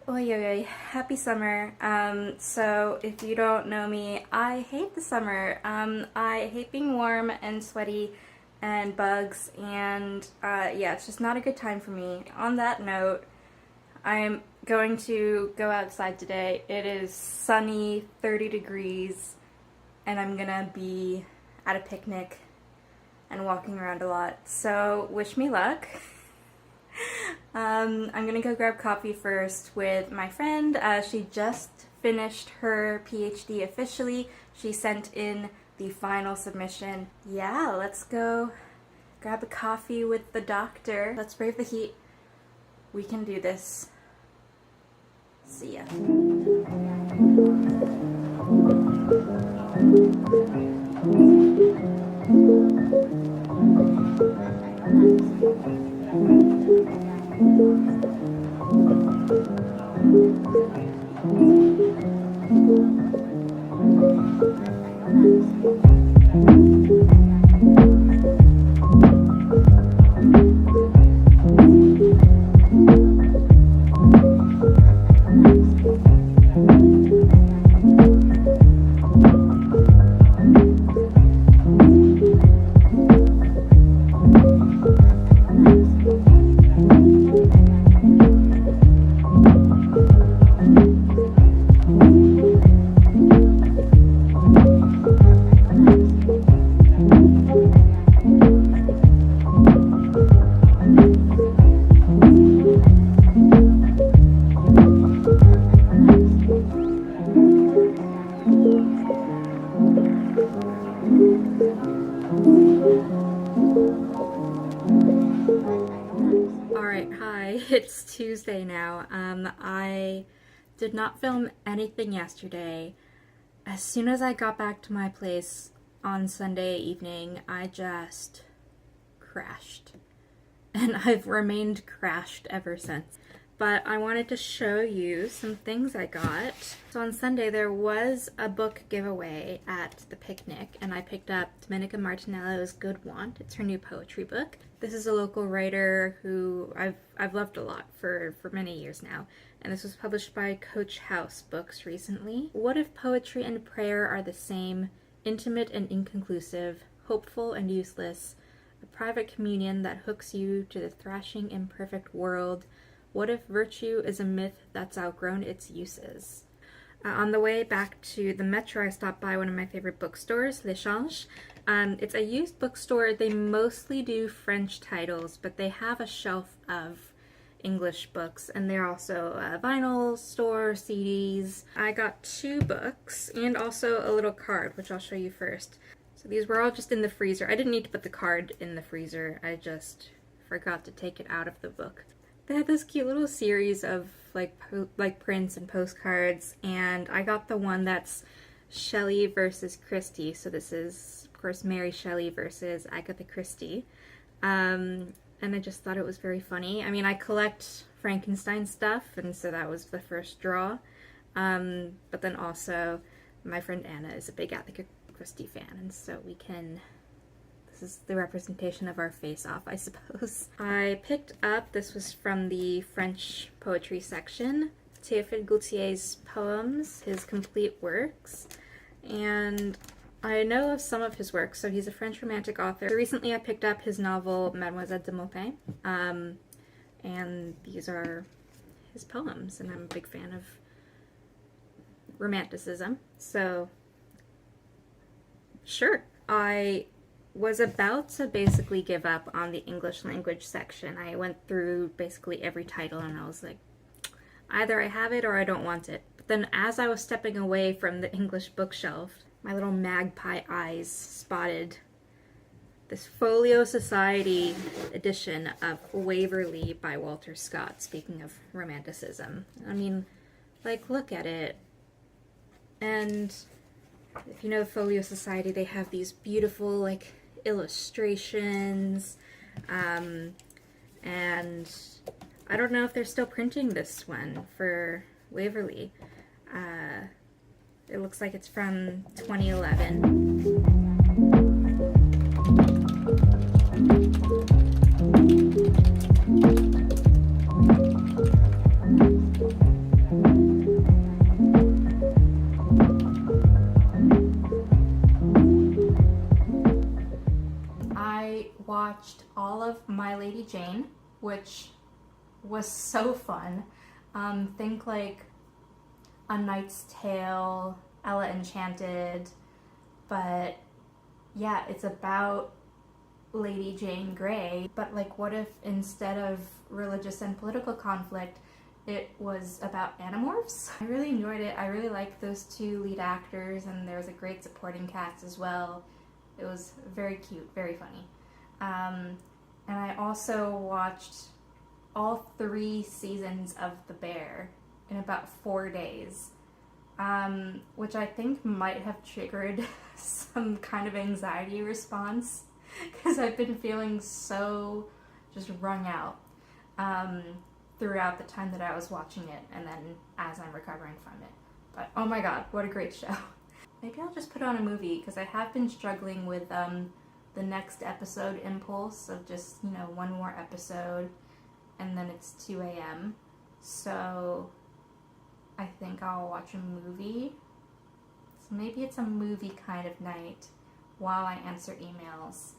Oi, oi, oi. Happy summer. So if you don't know me, I hate the summer. I hate being warm and sweaty and bugs, and yeah, it's just not a good time for me. On that note, I'm going to go outside today. It is sunny, 30 degrees, and I'm gonna be at a picnic and walking around a lot. So wish me luck. I'm gonna go grab coffee first with my friend. She just finished her PhD officially. She sent in the final submission. Yeah, let's go grab a coffee with the doctor. Let's brave the heat. We can do this. See ya. Alright, hi, it's Tuesday now. I did not film anything yesterday. As soon as I got back to my place on Sunday evening, I just crashed. And I've remained crashed ever since. But I wanted to show you some things I got. So on Sunday there was a book giveaway at the picnic, and I picked up Domenica Martinello's Good Want. It's her new poetry book. This is a local writer who I've loved a lot for many years now, and this was published by Coach House Books recently. What if poetry and prayer are the same, intimate and inconclusive, hopeful and useless, a private communion that hooks you to the thrashing imperfect world? What if virtue is a myth that's outgrown its uses? On the way back to the metro, I stopped by one of my favorite bookstores, L'Echange. It's a used bookstore. They mostly do French titles, but they have a shelf of English books, and they're also a vinyl store, CDs. I got 2 books and also a little card, which I'll show you first. So these were all just in the freezer. I didn't need to put the card in the freezer. I just forgot to take it out of the book. They had this cute little series of like prints and postcards, and I got the one that's Shelley versus Christie. So this is, of course, Mary Shelley versus Agatha Christie. And I just thought it was very funny. I mean, I collect Frankenstein stuff, and so that was the first draw. But then also, my friend Anna is a big Agatha Christie fan, and so this is the representation of our face-off, I suppose. I picked up, this was from the French poetry section, Théophile Gautier's poems, his complete works, and I know of some of his works. So he's a French romantic author. Recently I picked up his novel Mademoiselle de Maupin, and these are his poems, and I'm a big fan of romanticism, so sure. I was about to basically give up on the English language section. I went through basically every title and I was like, either I have it or I don't want it. But then as I was stepping away from the English bookshelf, my little magpie eyes spotted this Folio Society edition of Waverley by Walter Scott, speaking of romanticism. I mean, like, look at it. And if you know Folio Society, they have these beautiful, like, illustrations, and I don't know if they're still printing this one for Waverley. It looks like it's from 2011. of My Lady Jane, which was so fun. Think like A Knight's Tale, Ella Enchanted, but yeah, it's about Lady Jane Grey, but like what if instead of religious and political conflict, it was about Animorphs? I really enjoyed it. I really liked those two lead actors, and there was a great supporting cast as well. It was very cute, very funny. And I also watched all 3 seasons of The Bear in about 4 days, which I think might have triggered some kind of anxiety response because I've been feeling so just wrung out throughout the time that I was watching it and then as I'm recovering from it. But oh my god, what a great show. Maybe I'll just put on a movie because I have been struggling with the next episode impulse of just, you know, one more episode and then it's 2 a.m. So I think I'll watch a movie. So maybe it's a movie kind of night while I answer emails.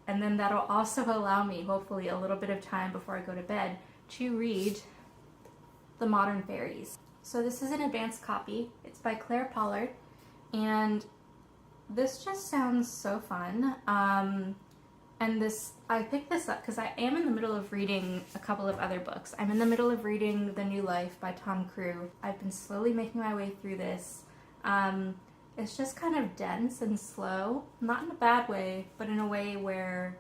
And then that'll also allow me, hopefully, a little bit of time before I go to bed to read The Modern Fairies. So this is an advanced copy. It's by Claire Pollard, and this just sounds so fun. And I picked this up because I am in the middle of reading a couple of other books. I'm in the middle of reading The New Life by Tom Crew. I've been slowly making my way through this. It's just kind of dense and slow, not in a bad way, but in a way where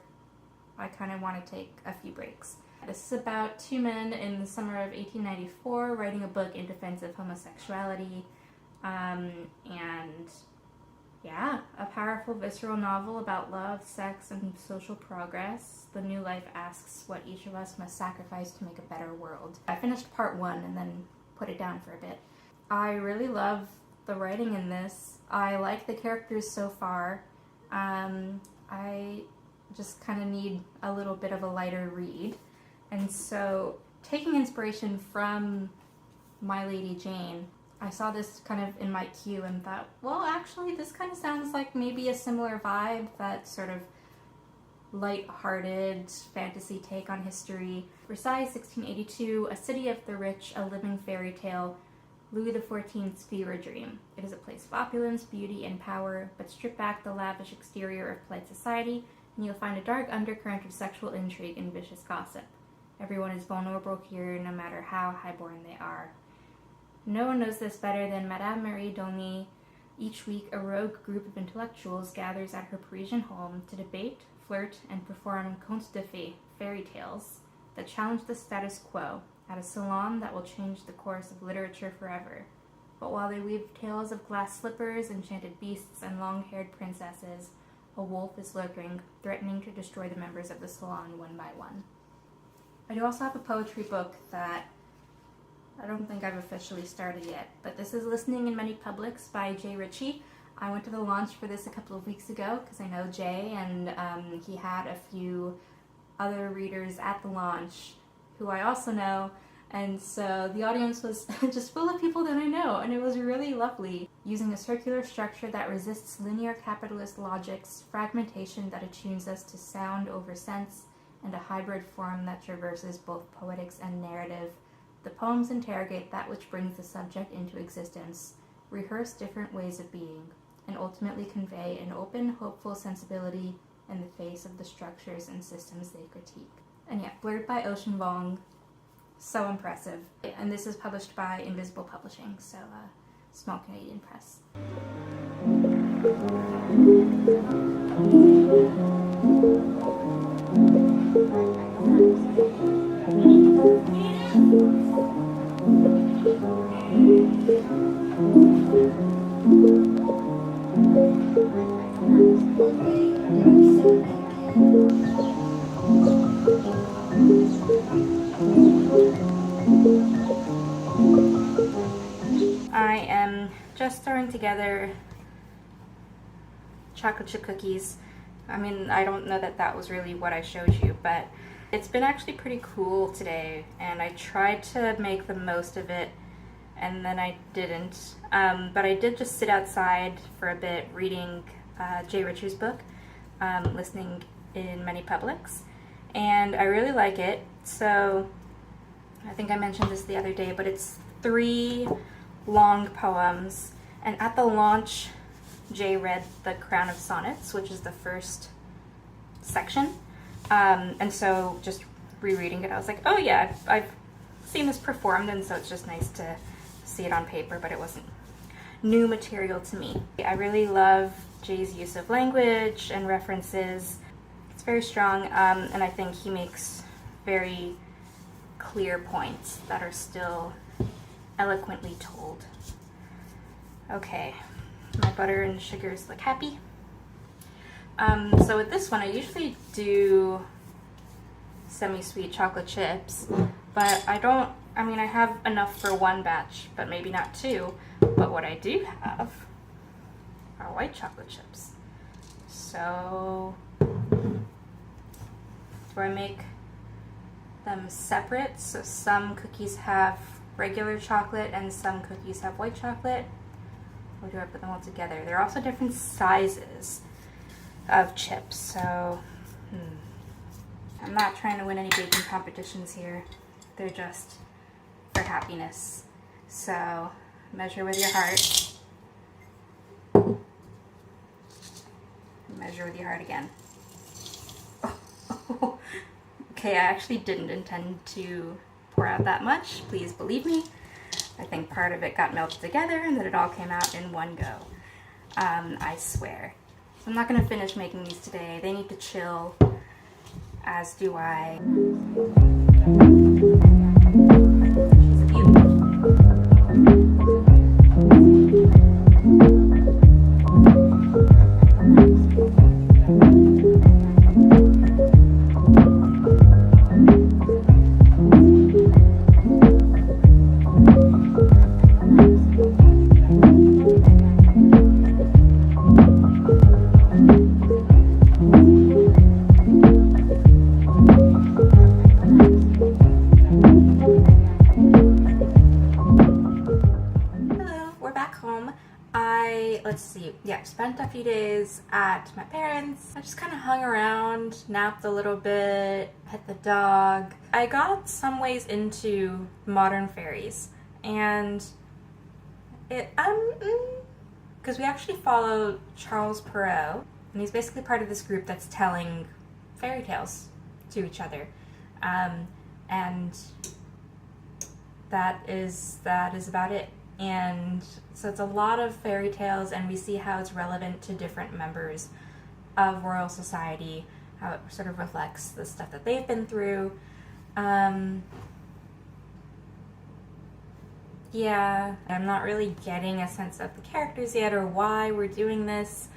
I kind of want to take a few breaks. This is about 2 men in the summer of 1894 writing a book in defense of homosexuality, and yeah, a powerful, visceral novel about love, sex, and social progress. The New Life asks what each of us must sacrifice to make a better world. I finished part 1 and then put it down for a bit. I really love the writing in this. I like the characters so far. I just kind of need a little bit of a lighter read. And so, taking inspiration from My Lady Jane, I saw this kind of in my queue and thought, well, actually, this kind of sounds like maybe a similar vibe, that sort of light-hearted fantasy take on history. Versailles, 1682, a city of the rich, a living fairy tale, Louis XIV's fever dream. It is a place of opulence, beauty, and power, but strip back the lavish exterior of polite society, and you'll find a dark undercurrent of sexual intrigue and vicious gossip. Everyone is vulnerable here, no matter how highborn they are. No one knows this better than Madame Marie Dolny. Each week, a rogue group of intellectuals gathers at her Parisian home to debate, flirt, and perform contes de fées, fairy tales, that challenge the status quo, at a salon that will change the course of literature forever. But while they weave tales of glass slippers, enchanted beasts, and long-haired princesses, a wolf is lurking, threatening to destroy the members of the salon one by one. I do also have a poetry book that I don't think I've officially started yet, but this is Listening in Many Publics by Jay Ritchie. I went to the launch for this a couple of weeks ago because I know Jay, and he had a few other readers at the launch who I also know, and so the audience was just full of people that I know, and it was really lovely. Using a circular structure that resists linear capitalist logics, fragmentation that attunes us to sound over sense, and a hybrid form that traverses both poetics and narrative, the poems interrogate that which brings the subject into existence, rehearse different ways of being, and ultimately convey an open, hopeful sensibility in the face of the structures and systems they critique. And yeah, blurred by Ocean Vuong, so impressive. And this is published by Invisible Publishing, so small Canadian press. I am just throwing together chocolate chip cookies. I mean, I don't know that that was really what I showed you, but it's been actually pretty cool today, and I tried to make the most of it, and then I didn't. But I did just sit outside for a bit reading Jay Ritchie's book, Listening in Many Publics. and I really like it. So I think I mentioned this the other day, but it's 3 long poems, and at the launch Jay read The Crown of Sonnets, which is the first section, and so just rereading it, I was like, oh yeah, I've seen this performed, and so it's just nice to see it on paper, but it wasn't new material to me. I really love Jay's use of language and references. It's very strong, and I think he makes very clear points that are still eloquently told. Okay, my butter and sugars look happy. So with this one, I usually do semi-sweet chocolate chips, but I have enough for 1 batch, but maybe not 2. But what I do have are white chocolate chips. So do I make them separate? So some cookies have regular chocolate and some cookies have white chocolate? Or do I put them all together? They're also different sizes of chips, so I'm not trying to win any baking competitions here. They're just for happiness. So measure with your heart. Measure with your heart again. Oh. Okay, I actually didn't intend to pour out that much. Please believe me. I think part of it got melted together and then it all came out in one go. I swear. So I'm not going to finish making these today. They need to chill, as do I. She's a beauty. Spent a few days at my parents'. I just kind of hung around, napped a little bit, pet the dog. I got some ways into Modern Fairies, and it because we actually follow Charles Perrault, and he's basically part of this group that's telling fairy tales to each other, and that is about it. And so it's a lot of fairy tales, and we see how it's relevant to different members of Royal Society, how it sort of reflects the stuff that they've been through. Yeah, I'm not really getting a sense of the characters yet or why we're doing this.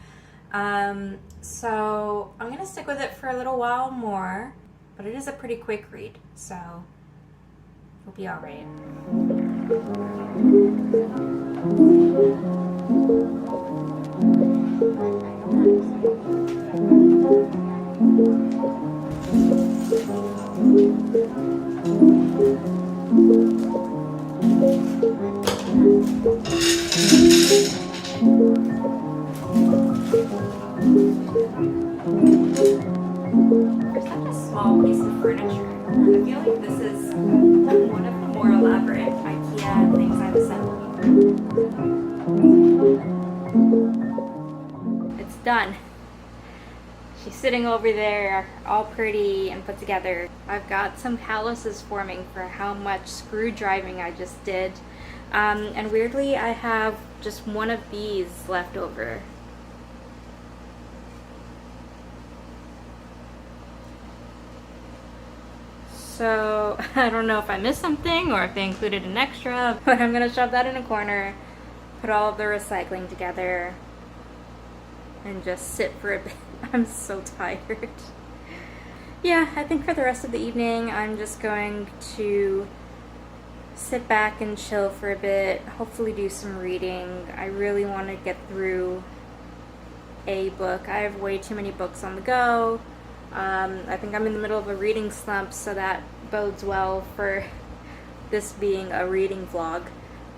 So I'm gonna stick with it for a little while more, but it is a pretty quick read, so it'll be alright. For such a small piece of furniture, I feel like this is one of the more elaborate IKEA things I've assembled. It's done. She's sitting over there, all pretty and put together. I've got some calluses forming for how much screw driving I just did. And weirdly, I have just one of these left over. So I don't know if I missed something or if they included an extra, but I'm gonna shove that in a corner, put all of the recycling together, and just sit for a bit. I'm so tired. Yeah, I think for the rest of the evening, I'm just going to sit back and chill for a bit, hopefully do some reading. I really want to get through a book. I have way too many books on the go. I think I'm in the middle of a reading slump, so that bodes well for this being a reading vlog.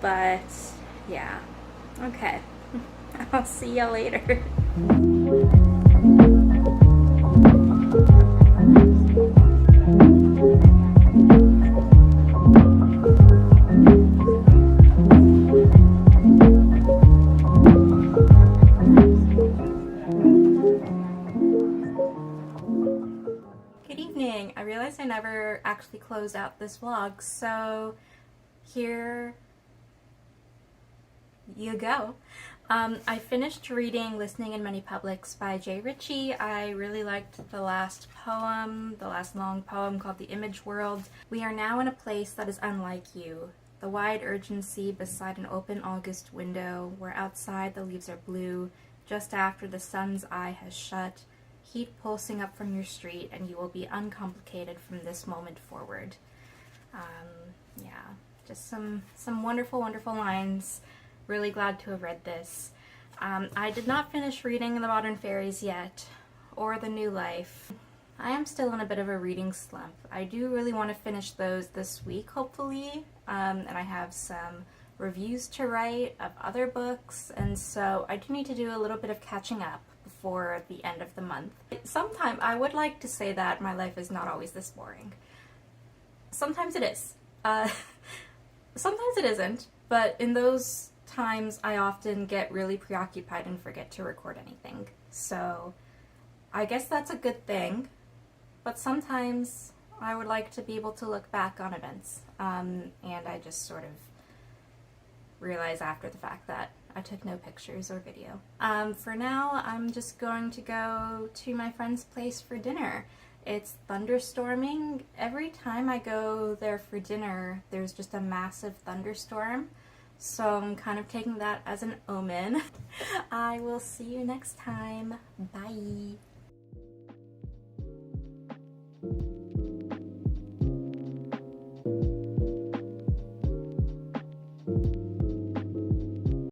But yeah, okay. I'll see ya later. actually close out this vlog. So here you go. I finished reading Listening in Many Publics by Jay Ritchie. I really liked the last poem, the last long poem called The Image World. We are now in a place that is unlike you. The wide urgency beside an open August window, where outside the leaves are blue, just after the sun's eye has shut, heat pulsing up from your street, and you will be uncomplicated from this moment forward. Yeah, just some wonderful, wonderful lines. Really glad to have read this. I did not finish reading The Modern Fairies yet, or The New Life. I am still in a bit of a reading slump. I do really want to finish those this week, hopefully, and I have some reviews to write of other books, and so I do need to do a little bit of catching up before the end of the month. Sometime I would like to say that my life is not always this boring. Sometimes it is. Sometimes it isn't, but in those times I often get really preoccupied and forget to record anything. So I guess that's a good thing, but sometimes I would like to be able to look back on events, and I just sort of realize after the fact that I took no pictures or video. For now, I'm just going to go to my friend's place for dinner. It's thunderstorming. Every time I go there for dinner, there's just a massive thunderstorm. So I'm kind of taking that as an omen. I will see you next time. Bye.